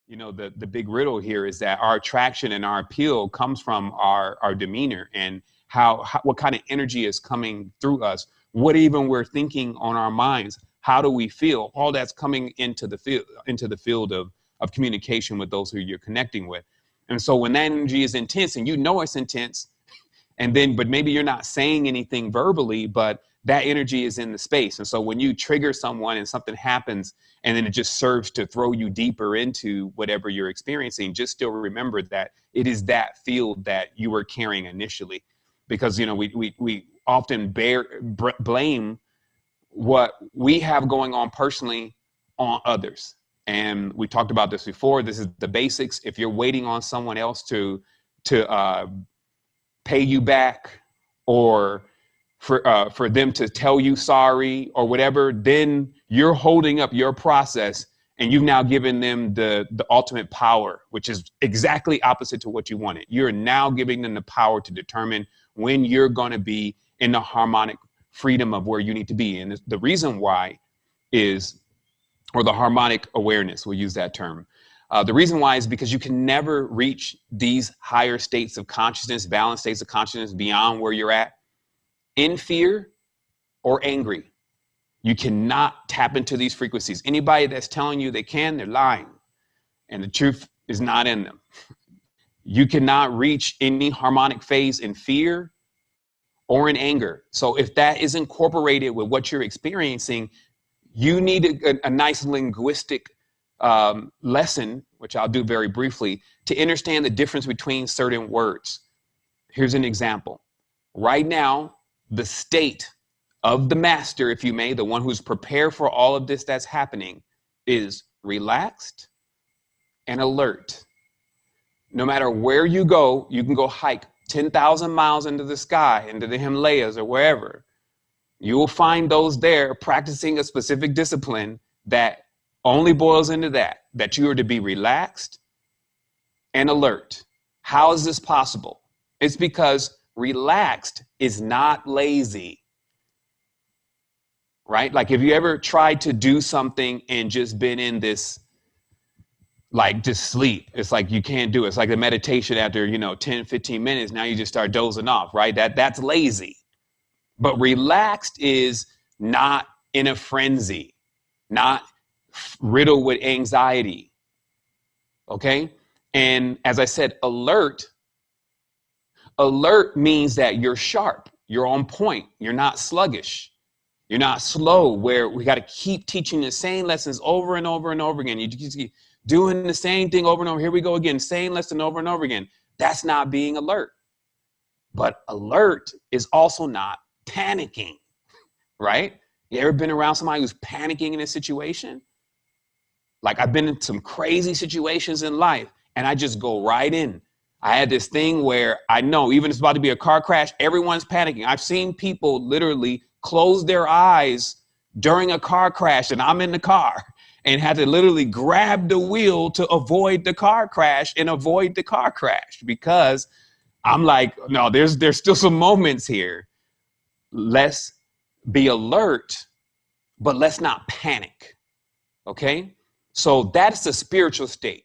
you know, the big riddle here is that our attraction and our appeal comes from our demeanor and how what kind of energy is coming through us, what even we're thinking on our minds, how do we feel? All that's coming into the field of communication with those who you're connecting with. And so when that energy is intense and you know it's intense, but maybe you're not saying anything verbally, but that energy is in the space. And so when you trigger someone and something happens, and then it just serves to throw you deeper into whatever you're experiencing, just still remember that it is that field that you were carrying initially. Because, you know, we often blame what we have going on personally on others. And we talked about this before. This is the basics. If you're waiting on someone else to pay you back, or for them to tell you sorry or whatever, then you're holding up your process, and you've now given them the ultimate power, which is exactly opposite to what you wanted. You're now giving them the power to determine when you're going to be in the harmonic freedom of where you need to be. And the reason why is, or the harmonic awareness, we'll use that term. The reason why is because you can never reach these higher states of consciousness, balanced states of consciousness beyond where you're at in fear or angry. You cannot tap into these frequencies. Anybody that's telling you they can, they're lying. And the truth is not in them. You cannot reach any harmonic phase in fear or in anger. So if that is incorporated with what you're experiencing, you need a nice linguistic lesson, which I'll do very briefly, to understand the difference between certain words. Here's an example. Right now, the state of the master, if you may, the one who's prepared for all of this that's happening, is relaxed and alert. No matter where you go, you can go hike 10,000 miles into the sky, into the Himalayas or wherever. You will find those there practicing a specific discipline that only boils into that you are to be relaxed and alert. How is this possible? It's because relaxed is not lazy, right? Like, if you ever tried to do something and just been in this, like, just sleep, it's like you can't do it. It's like the meditation after, 10, 15 minutes, now you just start dozing off, right? That's lazy. But relaxed is not in a frenzy, not riddled with anxiety. Okay? And as I said, alert means that you're sharp, you're on point, you're not sluggish, you're not slow, where we got to keep teaching the same lessons over and over and over again. You just keep doing the same thing over and over. Here we go again, same lesson over and over again. That's not being alert. But alert is also not panicking, right? You ever been around somebody who's panicking in a situation? Like, I've been in some crazy situations in life, and I just go right in. I had this thing where I know even if it's about to be a car crash, everyone's panicking. I've seen people literally close their eyes during a car crash, and I'm in the car, and had to literally grab the wheel to avoid the car crash because I'm like, no, there's still some moments here. Let's be alert, but let's not panic. Okay? So that's the spiritual state.